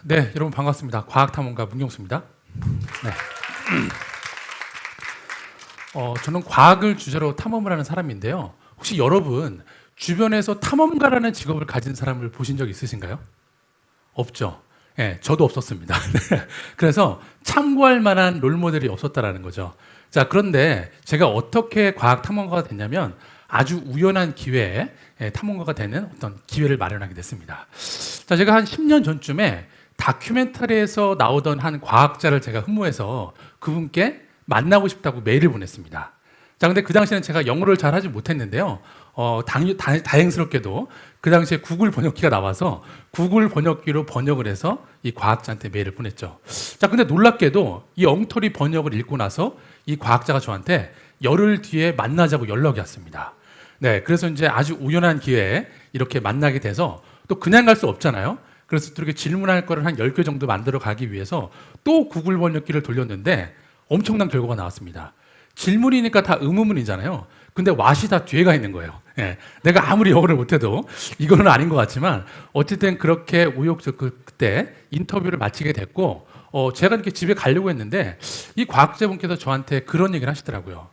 네, 여러분 반갑습니다. 과학탐험가 문경수입니다. 네. 저는 과학을 주제로 탐험을 하는 사람인데요. 혹시 여러분 주변에서 탐험가라는 직업을 가진 사람을 보신 적 있으신가요? 없죠. 네, 저도 없었습니다. 그래서 참고할 만한 롤모델이 없었다라는 거죠. 자, 그런데 제가 어떻게 과학 탐험가가 됐냐면 아주 우연한 기회에 탐험가가 되는 어떤 기회를 마련하게 됐습니다. 자, 제가 한 10년 전쯤에 다큐멘터리에서 나오던 한 과학자를 제가 흠모해서 그분께 만나고 싶다고 메일을 보냈습니다. 자, 근데 그 당시에는 제가 영어를 잘 하지 못했는데요. 다행스럽게도 그 당시에 구글 번역기가 나와서 구글 번역기로 번역을 해서 이 과학자한테 메일을 보냈죠. 자, 근데 놀랍게도 이 엉터리 번역을 읽고 나서 이 과학자가 저한테 열흘 뒤에 만나자고 연락이 왔습니다. 네, 그래서 이제 아주 우연한 기회에 이렇게 만나게 돼서 또 그냥 갈 수 없잖아요. 그래서 또 이렇게 질문할 거를 한 10개 정도 만들어 가기 위해서 또 구글 번역기를 돌렸는데 엄청난 결과가 나왔습니다. 질문이니까 다 의문문이잖아요. 근데 왓이 다 뒤에 가 있는 거예요. 예, 내가 아무리 영어를 못해도 이거는 아닌 것 같지만 어쨌든 그렇게 우욕적 그때 인터뷰를 마치게 됐고 제가 이렇게 집에 가려고 했는데 이 과학자분께서 저한테 그런 얘기를 하시더라고요.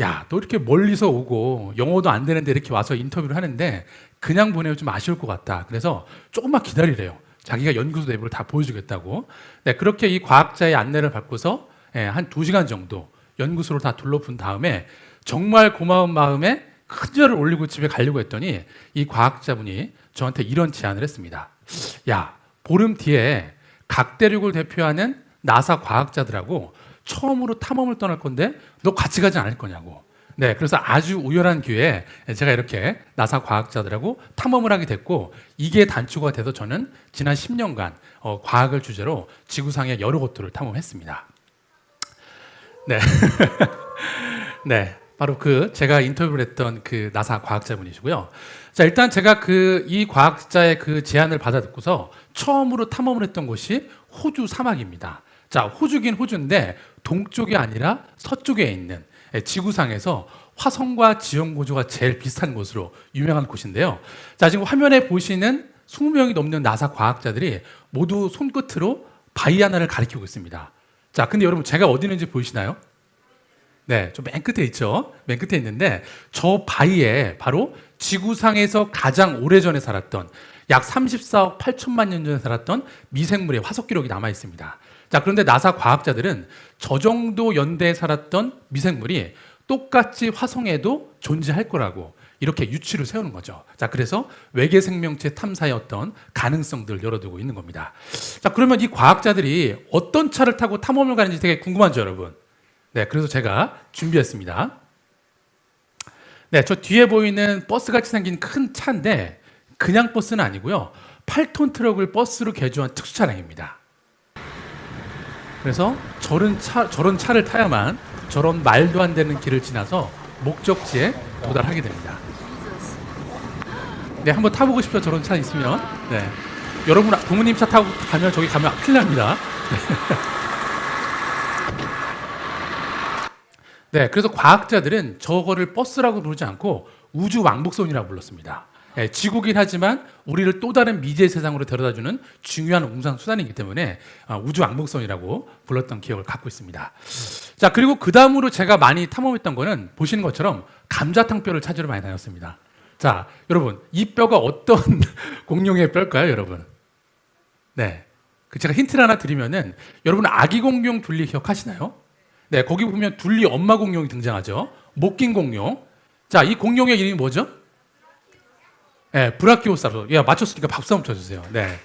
야, 너 이렇게 멀리서 오고 영어도 안 되는데 이렇게 와서 인터뷰를 하는데 그냥 보내면 좀 아쉬울 것 같다. 그래서 조금만 기다리래요. 자기가 연구소 내부를 다 보여주겠다고. 네, 그렇게 이 과학자의 안내를 받고서 한 2시간 정도 연구소를 다 둘러본 다음에 정말 고마운 마음에 큰 절을 올리고 집에 가려고 했더니 이 과학자분이 저한테 이런 제안을 했습니다. 야, 보름 뒤에 각 대륙을 대표하는 나사 과학자들하고 처음으로 탐험을 떠날 건데 너 같이 가지 않을 거냐고. 네, 그래서 아주 우연한 기회에 제가 이렇게 나사 과학자들하고 탐험을 하게 됐고 이게 단초가 돼서 저는 지난 10년간 과학을 주제로 지구상의 여러 곳들을 탐험했습니다. 네. 네. 바로 제가 인터뷰를 했던 그 나사 과학자분이시고요. 자, 일단 제가 이 과학자의 그 제안을 받아 듣고서 처음으로 탐험을 했던 곳이 호주 사막입니다. 자, 호주긴 호주인데 동쪽이 아니라 서쪽에 있는 지구상에서 화성과 지형구조가 제일 비슷한 곳으로 유명한 곳인데요. 자, 지금 화면에 보시는 20명이 넘는 나사 과학자들이 모두 손끝으로 바위 하나를 가리키고 있습니다. 자, 근데 여러분 제가 어디 있는지 보이시나요? 네, 저 맨 끝에 있죠. 맨 끝에 있는데 저 바위에 바로 지구상에서 가장 오래전에 살았던 약 34억 8천만 년 전에 살았던 미생물의 화석 기록이 남아 있습니다. 자, 그런데 나사 과학자들은 저 정도 연대에 살았던 미생물이 똑같이 화성에도 존재할 거라고 이렇게 유추를 세우는 거죠. 자, 그래서 외계 생명체 탐사의 어떤 가능성들을 열어두고 있는 겁니다. 자, 그러면 이 과학자들이 어떤 차를 타고 탐험을 가는지 되게 궁금하죠, 여러분? 네, 그래서 제가 준비했습니다. 네, 저 뒤에 보이는 버스같이 생긴 큰 차인데 그냥 버스는 아니고요. 8톤 트럭을 버스로 개조한 특수 차량입니다. 그래서 저런 차를 타야만 저런 말도 안 되는 길을 지나서 목적지에 도달하게 됩니다. 네, 한번 타보고 싶죠? 저런 차 있으면. 네, 여러분 부모님 차 타고 가면 저기 가면 큰일 납니다. 네, 그래서 과학자들은 저거를 버스라고 부르지 않고 우주 왕복선이라고 불렀습니다. 네, 지구긴 하지만 우리를 또 다른 미지의 세상으로 데려다주는 중요한 운송 수단이기 때문에 우주 왕복선이라고 불렀던 기억을 갖고 있습니다. 자, 그리고 그 다음으로 제가 많이 탐험했던 거는 보시는 것처럼 감자탕 뼈를 찾으러 많이 다녔습니다. 자, 여러분 이 뼈가 어떤 공룡의 뼈일까요, 여러분? 네, 제가 힌트를 하나 드리면은 여러분 아기 공룡 둘리 기억하시나요? 네, 거기 보면 둘리 엄마 공룡이 등장하죠. 못 낀 공룡. 자, 이 공룡의 이름이 뭐죠? 네, 브라키오사우루스. 야, 맞췄으니까 박수 한번 쳐주세요. 네,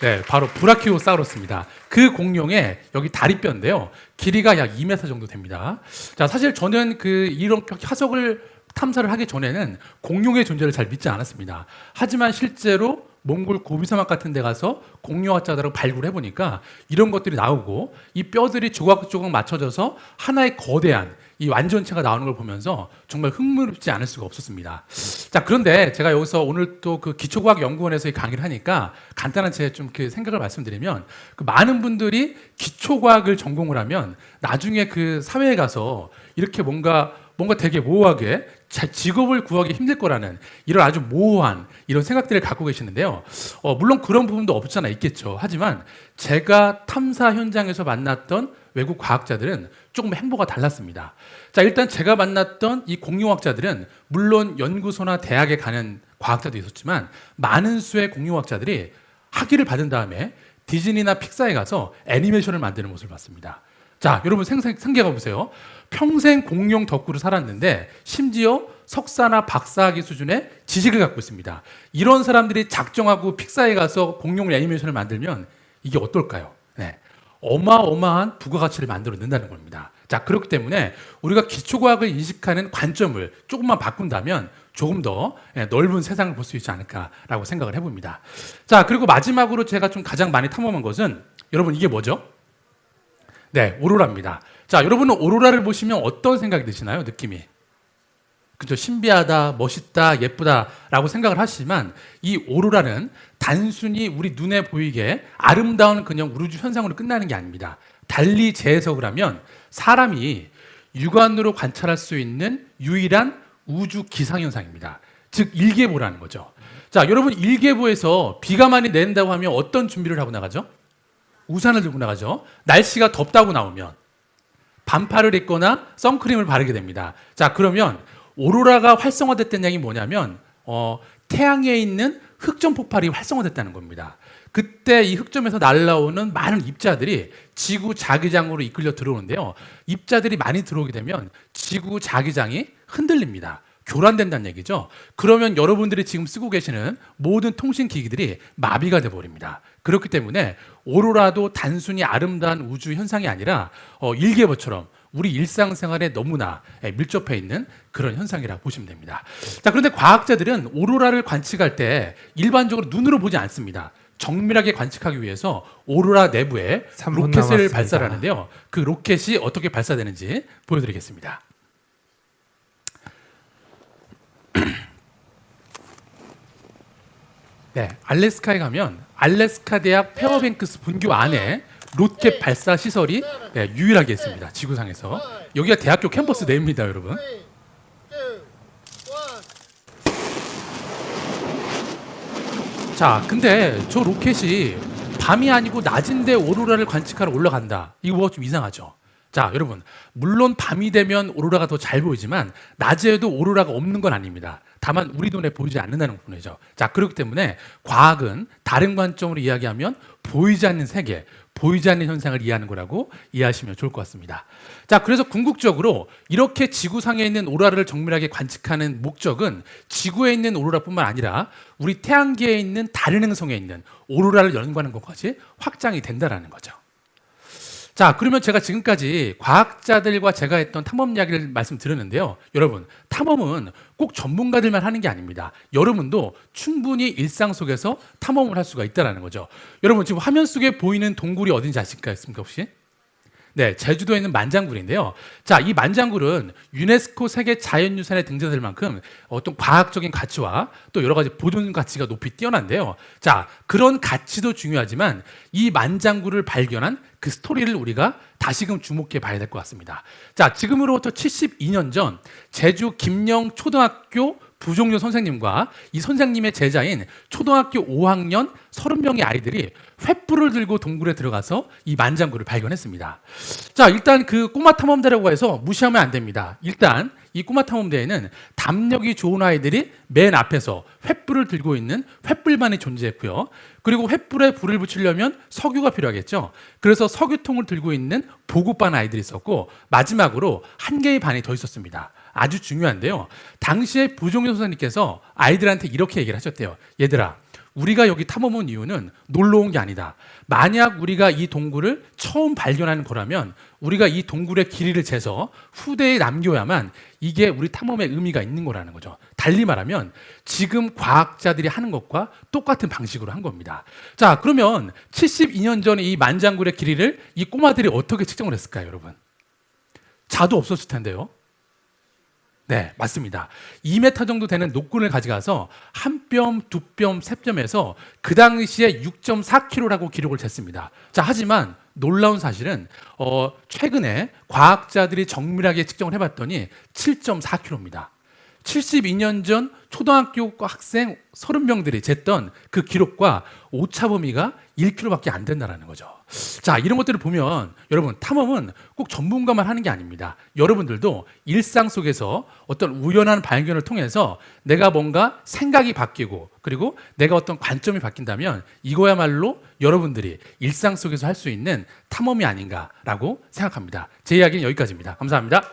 네, 바로 브라키오사우루스입니다. 그 공룡의 여기 다리뼈인데요. 길이가 약 2m 정도 됩니다. 자, 사실 저는 이런 화석을 탐사를 하기 전에는 공룡의 존재를 잘 믿지 않았습니다. 하지만 실제로 몽골 고비 사막 같은 데 가서 공룡학자들하고 발굴해 보니까 이런 것들이 나오고 이 뼈들이 조각조각 맞춰져서 하나의 거대한 이 완전체가 나오는 걸 보면서 정말 흥미롭지 않을 수가 없었습니다. 자, 그런데 제가 여기서 오늘 또 기초과학연구원에서 강의를 하니까 간단한 제 좀 생각을 말씀드리면 많은 분들이 기초과학을 전공을 하면 나중에 사회에 가서 이렇게 뭔가 되게 모호하게 직업을 구하기 힘들 거라는 이런 아주 모호한 이런 생각들을 갖고 계시는데요. 물론 그런 부분도 없잖아 있겠죠. 하지만 제가 탐사 현장에서 만났던 외국 과학자들은 조금 행보가 달랐습니다. 자, 일단 제가 만났던 이 공룡학자들은 물론 연구소나 대학에 가는 과학자도 있었지만 많은 수의 공룡학자들이 학위를 받은 다음에 디즈니나 픽사에 가서 애니메이션을 만드는 모습을 봤습니다. 자, 여러분 생각해 보세요. 평생 공룡 덕후로 살았는데 심지어 석사나 박사학위 수준의 지식을 갖고 있습니다. 이런 사람들이 작정하고 픽사에 가서 공룡 애니메이션을 만들면 이게 어떨까요? 네. 어마어마한 부가가치를 만들어낸다는 겁니다. 자, 그렇기 때문에 우리가 기초과학을 인식하는 관점을 조금만 바꾼다면 조금 더 넓은 세상을 볼 수 있지 않을까라고 생각을 해봅니다. 자, 그리고 마지막으로 제가 좀 가장 많이 탐험한 것은 여러분 이게 뭐죠? 네, 오로라입니다. 자, 여러분은 오로라를 보시면 어떤 생각이 드시나요? 느낌이. 그죠? 신비하다, 멋있다, 예쁘다라고 생각을 하시지만 이 오로라는 단순히 우리 눈에 보이게 아름다운 그냥 우주 현상으로 끝나는 게 아닙니다. 달리 재해석을 하면 사람이 육안으로 관찰할 수 있는 유일한 우주 기상현상입니다. 즉 일계보라는 거죠. 자, 여러분 일계보에서 비가 많이 내린다고 하면 어떤 준비를 하고 나가죠? 우산을 들고 나가죠. 날씨가 덥다고 나오면 반팔을 입거나 선크림을 바르게 됩니다. 자, 그러면 오로라가 활성화됐다는 얘기 뭐냐면 태양에 있는 흑점 폭발이 활성화됐다는 겁니다. 그때 이 흑점에서 날라오는 많은 입자들이 지구 자기장으로 이끌려 들어오는데요. 입자들이 많이 들어오게 되면 지구 자기장이 흔들립니다. 교란된다는 얘기죠. 그러면 여러분들이 지금 쓰고 계시는 모든 통신기기들이 마비가 돼버립니다. 그렇기 때문에 오로라도 단순히 아름다운 우주 현상이 아니라 일계보처럼 우리 일상생활에 너무나 밀접해 있는 그런 현상이라고 보시면 됩니다. 자, 그런데 과학자들은 오로라를 관측할 때 일반적으로 눈으로 보지 않습니다. 정밀하게 관측하기 위해서 오로라 내부에 로켓을 발사하는데요. 그 로켓이 어떻게 발사되는지 보여드리겠습니다. 네, 알래스카에 가면 알래스카 대학 페어뱅크스 분교 안에 로켓 발사 시설이 유일하게 있습니다. 지구상에서. 여기가 대학교 캠퍼스 내입니다, 여러분. 자, 근데 저 로켓이 밤이 아니고 낮인데 오로라를 관측하러 올라간다. 이거 뭐가 좀 이상하죠? 자, 여러분, 물론 밤이 되면 오로라가 더 잘 보이지만 낮에도 오로라가 없는 건 아닙니다. 다만 우리 눈에 보이지 않는다는 부분이죠. 자, 그렇기 때문에 과학은 다른 관점으로 이야기하면 보이지 않는 세계, 보이지 않는 현상을 이해하는 거라고 이해하시면 좋을 것 같습니다. 자, 그래서 궁극적으로 이렇게 지구상에 있는 오로라를 정밀하게 관측하는 목적은 지구에 있는 오로라뿐만 아니라 우리 태양계에 있는 다른 행성에 있는 오로라를 연구하는 것까지 확장이 된다는 거죠. 자, 그러면 제가 지금까지 과학자들과 제가 했던 탐험 이야기를 말씀드렸는데요. 여러분, 탐험은 꼭 전문가들만 하는 게 아닙니다. 여러분도 충분히 일상 속에서 탐험을 할 수가 있다는 거죠. 여러분, 지금 화면 속에 보이는 동굴이 어딘지 아실까요? 혹시? 네, 제주도에 있는 만장굴인데요. 자, 이 만장굴은 유네스코 세계 자연유산에 등재될 만큼 어떤 과학적인 가치와 또 여러 가지 보존 가치가 높이 뛰어난데요. 자, 그런 가치도 중요하지만 이 만장굴을 발견한 그 스토리를 우리가 다시금 주목해 봐야 될 것 같습니다. 자, 지금으로부터 72년 전 제주 김영 초등학교 부종료 선생님과 이 선생님의 제자인 초등학교 5학년 30명의 아이들이 횃불을 들고 동굴에 들어가서 이 만장굴을 발견했습니다. 자, 일단 그 꼬마 탐험대라고 해서 무시하면 안 됩니다. 일단 이 꼬마 탐험대에는 담력이 좋은 아이들이 맨 앞에서 횃불을 들고 있는 횃불반이 존재했고요. 그리고 횃불에 불을 붙이려면 석유가 필요하겠죠. 그래서 석유통을 들고 있는 보급반 아이들이 있었고 마지막으로 한 개의 반이 더 있었습니다. 아주 중요한데요. 당시에 부종효 선생님께서 아이들한테 이렇게 얘기를 하셨대요. 얘들아, 우리가 여기 탐험 온 이유는 놀러 온 게 아니다. 만약 우리가 이 동굴을 처음 발견하는 거라면 우리가 이 동굴의 길이를 재서 후대에 남겨야만 이게 우리 탐험의 의미가 있는 거라는 거죠. 달리 말하면 지금 과학자들이 하는 것과 똑같은 방식으로 한 겁니다. 자, 그러면 72년 전에 이 만장굴의 길이를 이 꼬마들이 어떻게 측정을 했을까요, 여러분? 자도 없었을 텐데요. 네, 맞습니다. 2m 정도 되는 녹군을 가져가서 한 뼘, 두 뼘, 세 뼘에서 그 당시에 6.4kg라고 기록을 쟀습니다. 자, 하지만 놀라운 사실은 최근에 과학자들이 정밀하게 측정을 해봤더니 7.4kg입니다. 72년 전 초등학교 학생 30명들이 쟀던 그 기록과 오차 범위가 1km밖에 안 된다는 거죠. 자, 이런 것들을 보면 여러분, 탐험은 꼭 전문가만 하는 게 아닙니다. 여러분들도 일상 속에서 어떤 우연한 발견을 통해서 내가 뭔가 생각이 바뀌고 그리고 내가 어떤 관점이 바뀐다면 이거야말로 여러분들이 일상 속에서 할 수 있는 탐험이 아닌가라고 생각합니다. 제 이야기는 여기까지입니다. 감사합니다.